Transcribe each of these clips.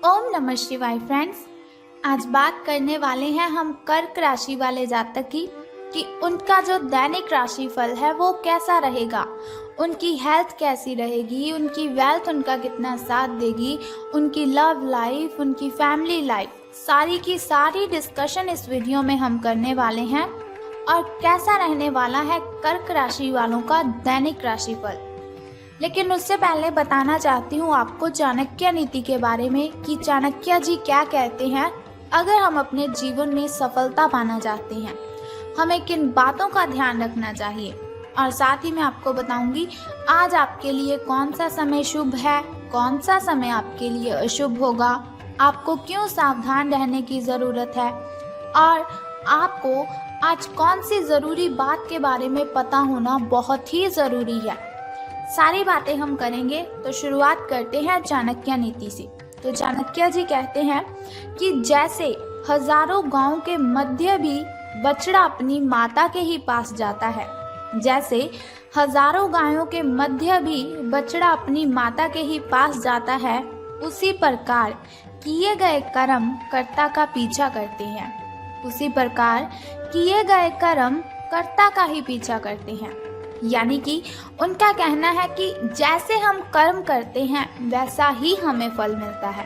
ओम नमः शिवाय फ्रेंड्स। आज बात करने वाले हैं हम कर्क राशि वाले जातक की कि उनका जो दैनिक राशिफल है वो कैसा रहेगा, उनकी हेल्थ कैसी रहेगी, उनकी वेल्थ उनका कितना साथ देगी, उनकी लव लाइफ, उनकी फैमिली लाइफ, सारी की सारी डिस्कशन इस वीडियो में हम करने वाले हैं। और कैसा रहने वाला है कर्क राशि वालों का दैनिक राशिफल। लेकिन उससे पहले बताना चाहती हूँ आपको चाणक्य नीति के बारे में कि चाणक्य जी क्या कहते हैं। अगर हम अपने जीवन में सफलता पाना चाहते हैं, हमें किन बातों का ध्यान रखना चाहिए, और साथ ही मैं आपको बताऊंगी आज आपके लिए कौन सा समय शुभ है, कौन सा समय आपके लिए अशुभ होगा, आपको क्यों सावधान रहने की ज़रूरत है, और आपको आज कौन सी ज़रूरी बात के बारे में पता होना बहुत ही ज़रूरी है। सारी बातें हम करेंगे। तो शुरुआत करते हैं चाणक्य नीति से। तो चाणक्य जी कहते हैं कि जैसे हजारों गांव के मध्य भी बछड़ा अपनी माता के ही पास जाता है, जैसे हजारों गायों के मध्य भी बछड़ा अपनी माता के ही पास जाता है, उसी प्रकार किए गए कर्म कर्ता का पीछा करते हैं। उसी प्रकार किए गए कर्म कर्ता का ही पीछा करते हैं। यानी कि उनका कहना है कि जैसे हम कर्म करते हैं वैसा ही हमें फल मिलता है।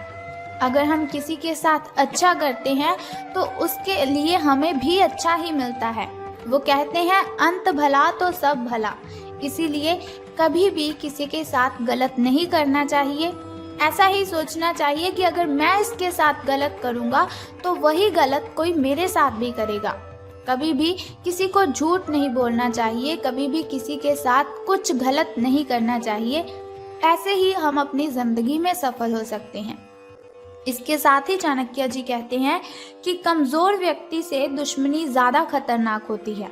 अगर हम किसी के साथ अच्छा करते हैं तो उसके लिए हमें भी अच्छा ही मिलता है। वो कहते हैं अंत भला तो सब भला। इसीलिए कभी भी किसी के साथ गलत नहीं करना चाहिए। ऐसा ही सोचना चाहिए कि अगर मैं इसके साथ गलत करूँगा तो वही गलत कोई मेरे साथ भी करेगा। कभी भी किसी को झूठ नहीं बोलना चाहिए, कभी भी किसी के साथ कुछ गलत नहीं करना चाहिए। ऐसे ही हम अपनी ज़िंदगी में सफल हो सकते हैं। इसके साथ ही चाणक्य जी कहते हैं कि कमज़ोर व्यक्ति से दुश्मनी ज़्यादा खतरनाक होती है।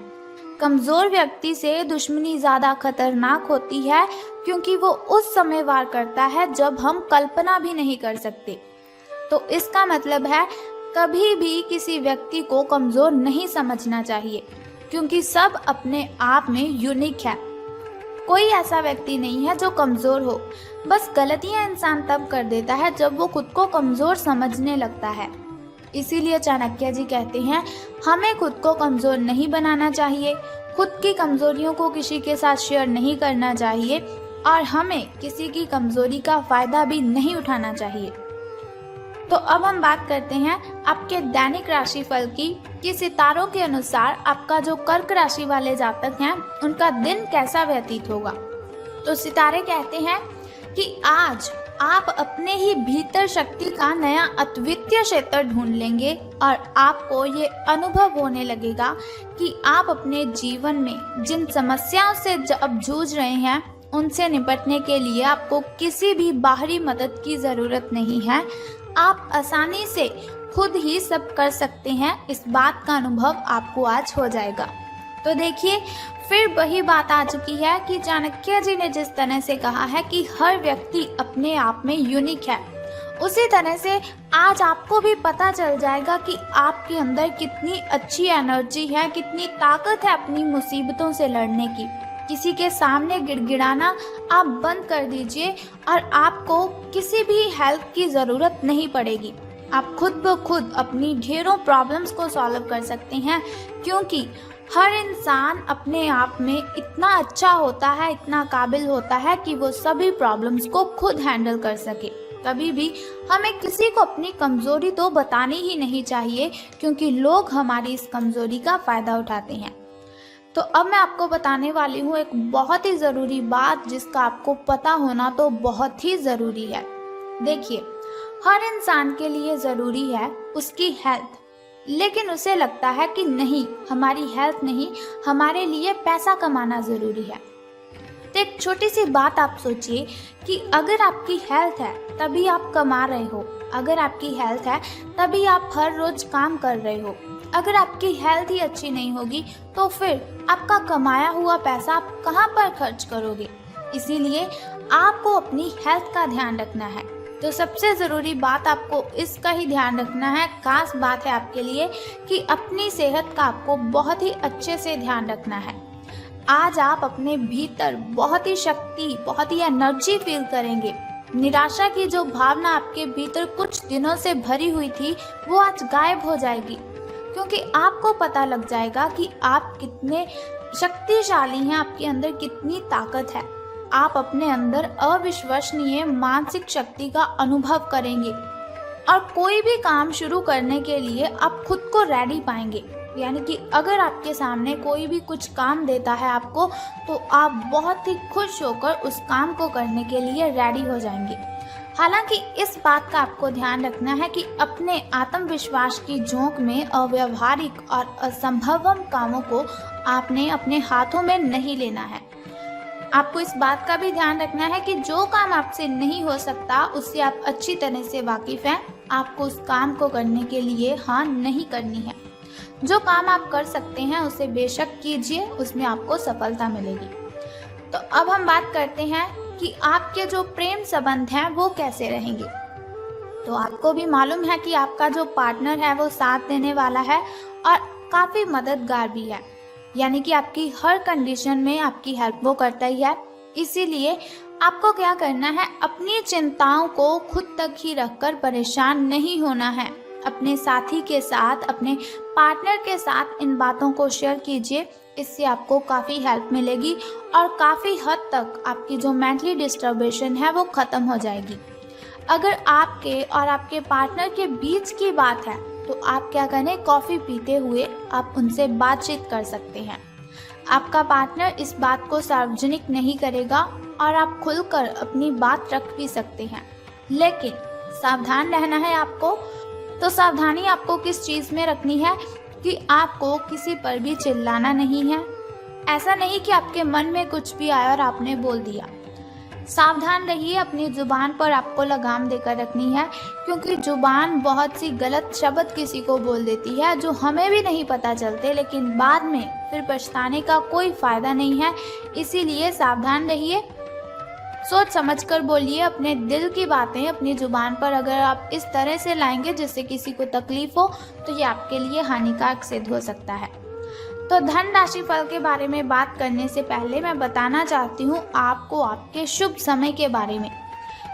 कमज़ोर व्यक्ति से दुश्मनी ज़्यादा खतरनाक होती है क्योंकि वो उस समय वार करता है जब हम कल्पना भी नहीं कर सकते। तो इसका मतलब है कभी भी किसी व्यक्ति को कमज़ोर नहीं समझना चाहिए, क्योंकि सब अपने आप में यूनिक है। कोई ऐसा व्यक्ति नहीं है जो कमज़ोर हो। बस गलतियां इंसान तब कर देता है जब वो खुद को कमज़ोर समझने लगता है। इसीलिए चाणक्य जी कहते हैं हमें खुद को कमज़ोर नहीं बनाना चाहिए, खुद की कमज़ोरियों को किसी के साथ शेयर नहीं करना चाहिए, और हमें किसी की कमज़ोरी का फ़ायदा भी नहीं उठाना चाहिए। तो अब हम बात करते हैं आपके दैनिक राशिफल की कि सितारों के अनुसार आपका जो कर्क राशि वाले जातक हैं उनका दिन कैसा व्यतीत होगा। तो सितारे कहते हैं कि आज आप अपने ही भीतर शक्ति का नया अद्वितीय क्षेत्र ढूंढ लेंगे और आपको ये अनुभव होने लगेगा कि आप अपने जीवन में जिन समस्याओं से अब जूझ रहे हैं उनसे निपटने के लिए आपको किसी भी बाहरी मदद की ज़रूरत नहीं है। आप आसानी से खुद ही सब कर सकते हैं। इस बात का अनुभव आपको आज हो जाएगा। तो देखिए फिर वही बात आ चुकी है कि चाणक्य जी ने जिस तरह से कहा है कि हर व्यक्ति अपने आप में यूनिक है, उसी तरह से आज आपको भी पता चल जाएगा कि आपके अंदर कितनी अच्छी एनर्जी है, कितनी ताकत है अपनी मुसीबतों से लड़ने की। किसी के सामने गिड़गिड़ाना आप बंद कर दीजिए और आपको किसी भी हेल्प की ज़रूरत नहीं पड़ेगी। आप खुद ब खुद अपनी ढेरों प्रॉब्लम्स को सॉल्व कर सकते हैं, क्योंकि हर इंसान अपने आप में इतना अच्छा होता है, इतना काबिल होता है कि वो सभी प्रॉब्लम्स को खुद हैंडल कर सके। कभी भी हमें किसी को अपनी कमज़ोरी तो बतानी ही नहीं चाहिए, क्योंकि लोग हमारी इस कमज़ोरी का फ़ायदा उठाते हैं। तो अब मैं आपको बताने वाली हूँ एक बहुत ही ज़रूरी बात जिसका आपको पता होना तो बहुत ही ज़रूरी है। देखिए हर इंसान के लिए ज़रूरी है उसकी हेल्थ, लेकिन उसे लगता है कि नहीं, हमारी हेल्थ नहीं, हमारे लिए पैसा कमाना ज़रूरी है। तो एक छोटी सी बात आप सोचिए कि अगर आपकी हेल्थ है तभी आप कमा रहे हो, अगर आपकी हेल्थ है तभी आप हर रोज़ काम कर रहे हो। अगर आपकी हेल्थ ही अच्छी नहीं होगी तो फिर आपका कमाया हुआ पैसा आप कहाँ पर खर्च करोगे। इसीलिए आपको अपनी हेल्थ का ध्यान रखना है। तो सबसे ज़रूरी बात आपको इसका ही ध्यान रखना है, खास बात है आपके लिए कि अपनी सेहत का आपको बहुत ही अच्छे से ध्यान रखना है। आज आप अपने भीतर बहुत ही शक्ति, बहुत ही एनर्जी फील करेंगे। निराशा की जो भावना आपके भीतर कुछ दिनों से भरी हुई थी वो आज गायब हो जाएगी, क्योंकि आपको पता लग जाएगा कि आप कितने शक्तिशाली हैं, आपके अंदर कितनी ताकत है। आप अपने अंदर अविश्वसनीय मानसिक शक्ति का अनुभव करेंगे और कोई भी काम शुरू करने के लिए आप खुद को रेडी पाएंगे। यानी कि अगर आपके सामने कोई भी कुछ काम देता है आपको, तो आप बहुत ही खुश होकर उस काम को करने के लिए रेडी हो जाएंगे। हालांकि इस बात का आपको ध्यान रखना है कि अपने आत्मविश्वास की झोंक में अव्यावहारिक और असंभव कामों को आपने अपने हाथों में नहीं लेना है। आपको इस बात का भी ध्यान रखना है कि जो काम आपसे नहीं हो सकता उससे आप अच्छी तरह से वाकिफ हैं। आपको उस काम को करने के लिए हाँ नहीं करनी है। जो काम आप कर सकते हैं उसे बेशक कीजिए, उसमें आपको सफलता मिलेगी। तो अब हम बात करते हैं कि आपके जो प्रेम संबंध हैं वो कैसे रहेंगे। तो आपको भी मालूम है कि आपका जो पार्टनर है वो साथ देने वाला है और काफ़ी मददगार भी है। यानी कि आपकी हर कंडीशन में आपकी हेल्प वो करता ही है। इसीलिए आपको क्या करना है, अपनी चिंताओं को खुद तक ही रखकर परेशान नहीं होना है। अपने साथी के साथ, अपने पार्टनर के साथ इन बातों को शेयर कीजिए। इससे आपको काफ़ी हेल्प मिलेगी और काफ़ी हद तक आपकी जो मेंटली डिस्टर्बेशन है वो ख़त्म हो जाएगी। अगर आपके और आपके पार्टनर के बीच की बात है तो आप क्या करें, कॉफ़ी पीते हुए आप उनसे बातचीत कर सकते हैं। आपका पार्टनर इस बात को सार्वजनिक नहीं करेगा और आप खुलकर अपनी बात रख भी सकते हैं, लेकिन सावधान रहना है आपको। तो सावधानी आपको किस चीज़ में रखनी है कि आपको किसी पर भी चिल्लाना नहीं है। ऐसा नहीं कि आपके मन में कुछ भी आया और आपने बोल दिया। सावधान रहिए, अपनी ज़ुबान पर आपको लगाम देकर रखनी है, क्योंकि ज़ुबान बहुत सी गलत शब्द किसी को बोल देती है जो हमें भी नहीं पता चलते, लेकिन बाद में फिर पछताने का कोई फ़ायदा नहीं है। इसीलिए सावधान रहिए, सोच समझकर बोलिए अपने दिल की बातें अपनी ज़ुबान पर। अगर आप इस तरह से लाएंगे जिससे किसी को तकलीफ़ हो तो ये आपके लिए हानिकारक सिद्ध हो सकता है। तो धन राशि फल के बारे में बात करने से पहले मैं बताना चाहती हूँ आपको आपके शुभ समय के बारे में,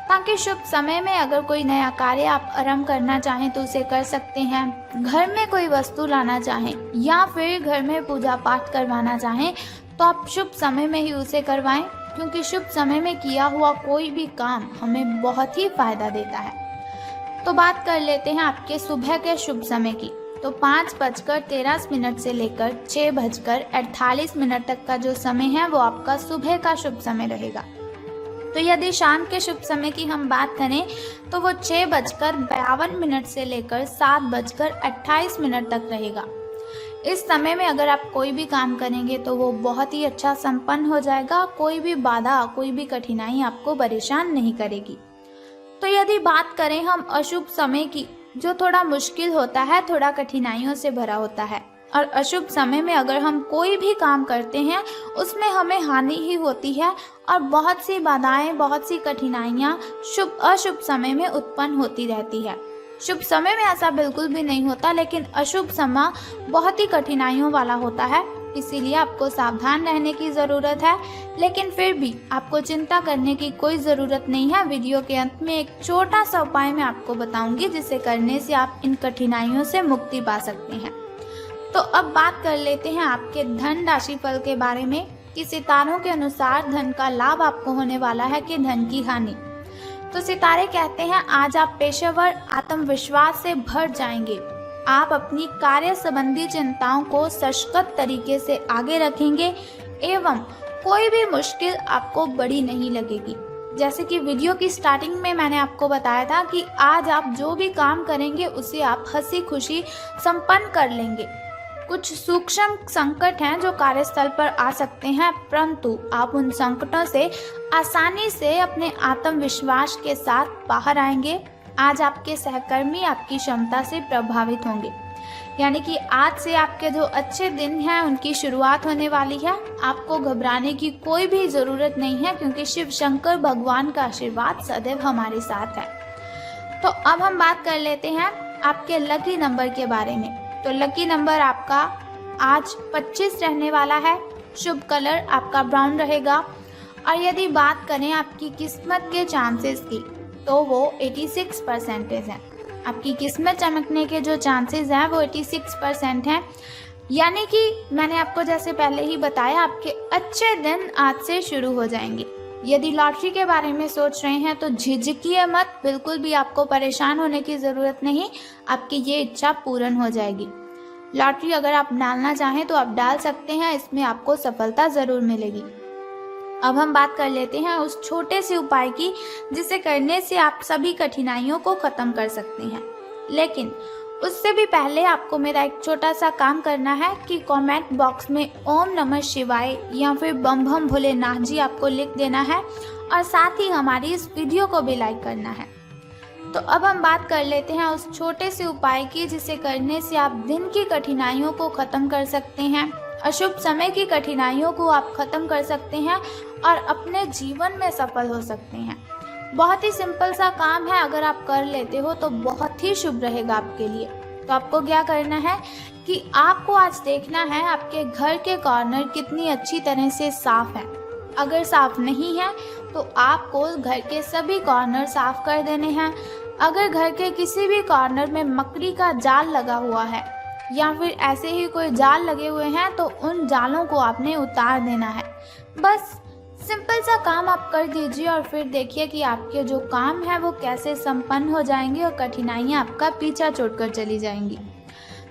ताकि शुभ समय में अगर कोई नया कार्य आप आरंभ करना चाहें तो उसे कर सकते हैं। घर में कोई वस्तु लाना चाहें या फिर घर में पूजा पाठ करवाना चाहें तो आप शुभ समय में ही उसे करवाएं, क्योंकि शुभ समय में किया हुआ कोई भी काम हमें बहुत ही फायदा देता है। तो बात कर लेते हैं आपके सुबह के शुभ समय की। तो 5:13 से लेकर 6:48 तक का जो समय है वो आपका सुबह का शुभ समय रहेगा। तो यदि शाम के शुभ समय की हम बात करें तो वो 6:52 से लेकर 7:28 तक रहेगा। इस समय में अगर आप कोई भी काम करेंगे तो वो बहुत ही अच्छा संपन्न हो जाएगा। कोई भी बाधा, कोई भी कठिनाई आपको परेशान नहीं करेगी। तो यदि बात करें हम अशुभ समय की, जो थोड़ा मुश्किल होता है, थोड़ा कठिनाइयों से भरा होता है, और अशुभ समय में अगर हम कोई भी काम करते हैं उसमें हमें हानि ही होती है और बहुत सी बाधाएं, बहुत सी कठिनाइयाँ अशुभ समय में उत्पन्न होती रहती है। शुभ समय में ऐसा बिल्कुल भी नहीं होता, लेकिन अशुभ समय बहुत ही कठिनाइयों वाला होता है। इसीलिए आपको सावधान रहने की ज़रूरत है, लेकिन फिर भी आपको चिंता करने की कोई ज़रूरत नहीं है। वीडियो के अंत में एक छोटा सा उपाय मैं आपको बताऊंगी, जिसे करने से आप इन कठिनाइयों से मुक्ति पा सकते हैं। तो अब बात कर लेते हैं आपके धन राशि फल के बारे में कि सितारों के अनुसार धन का लाभ आपको होने वाला है कि धन की हानि। तो सितारे कहते हैं आज आप पेशेवर आत्मविश्वास से भर जाएंगे। आप अपनी कार्य संबंधी चिंताओं को सशक्त तरीके से आगे रखेंगे एवं कोई भी मुश्किल आपको बड़ी नहीं लगेगी। जैसे कि वीडियो की स्टार्टिंग में मैंने आपको बताया था कि आज आप जो भी काम करेंगे उसे आप हंसी खुशी संपन्न कर लेंगे। कुछ सूक्ष्म संकट हैं जो कार्यस्थल पर आ सकते हैं, परंतु आप उन संकटों से आसानी से अपने आत्मविश्वास के साथ बाहर आएंगे। आज आपके सहकर्मी आपकी क्षमता से प्रभावित होंगे, यानी कि आज से आपके जो अच्छे दिन हैं उनकी शुरुआत होने वाली है। आपको घबराने की कोई भी ज़रूरत नहीं है, क्योंकि शिव शंकर भगवान का आशीर्वाद सदैव हमारे साथ है। तो अब हम बात कर लेते हैं आपके लकी नंबर के बारे में। तो लकी नंबर आपका आज 25 रहने वाला है। शुभ कलर आपका ब्राउन रहेगा और यदि बात करें आपकी किस्मत के चांसेस की, तो वो 86% हैं। आपकी किस्मत चमकने के जो चांसेस हैं वो 86% हैं। यानी कि मैंने आपको जैसे पहले ही बताया, आपके अच्छे दिन आज से शुरू हो जाएंगे। यदि लॉटरी के बारे में सोच रहे हैं तो झिझकिए मत, बिल्कुल भी आपको परेशान होने की ज़रूरत नहीं, आपकी ये इच्छा पूर्ण हो जाएगी। लॉटरी अगर आप डालना चाहें तो आप डाल सकते हैं, इसमें आपको सफलता ज़रूर मिलेगी। अब हम बात कर लेते हैं उस छोटे से उपाय की जिसे करने से आप सभी कठिनाइयों को ख़त्म कर सकते हैं। लेकिन उससे भी पहले आपको मेरा एक छोटा सा काम करना है कि कमेंट बॉक्स में ओम नमः शिवाय या फिर बम बम भोलेनाथ जी आपको लिख देना है और साथ ही हमारी इस वीडियो को भी लाइक करना है। तो अब हम बात कर लेते हैं उस छोटे से उपाय की जिसे करने से आप दिन की कठिनाइयों को ख़त्म कर सकते हैं, अशुभ समय की कठिनाइयों को आप ख़त्म कर सकते हैं और अपने जीवन में सफल हो सकते हैं। बहुत ही सिंपल सा काम है, अगर आप कर लेते हो तो बहुत ही शुभ रहेगा आपके लिए। तो आपको क्या करना है कि आपको आज देखना है आपके घर के कॉर्नर कितनी अच्छी तरह से साफ है। अगर साफ नहीं है तो आपको घर के सभी कॉर्नर साफ कर देने हैं। अगर घर के किसी भी कॉर्नर में मकड़ी का जाल लगा हुआ है या फिर ऐसे ही कोई जाल लगे हुए हैं तो उन जालों को आपने उतार देना है। बस सिंपल सा काम आप कर दीजिए और फिर देखिए कि आपके जो काम है वो कैसे संपन्न हो जाएंगे और कठिनाइयाँ आपका पीछा छोड़कर चली जाएंगी।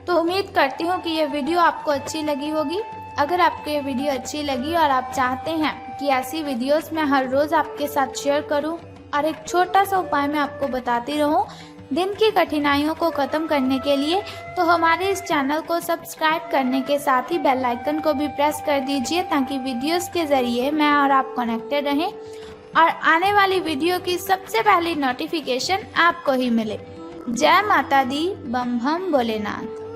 तो उम्मीद करती हूँ कि ये वीडियो आपको अच्छी लगी होगी। अगर आपको ये वीडियो अच्छी लगी और आप चाहते हैं कि ऐसी वीडियोस मैं हर रोज़ आपके साथ शेयर करूं और एक छोटा सा उपाय मैं आपको बताती रहूं दिन की कठिनाइयों को ख़त्म करने के लिए, तो हमारे इस चैनल को सब्सक्राइब करने के साथ ही बेल आइकन को भी प्रेस कर दीजिए ताकि वीडियोस के ज़रिए मैं और आप कनेक्टेड रहें और आने वाली वीडियो की सबसे पहली नोटिफिकेशन आपको ही मिले। जय माता दी, बम बम भोलेनाथ।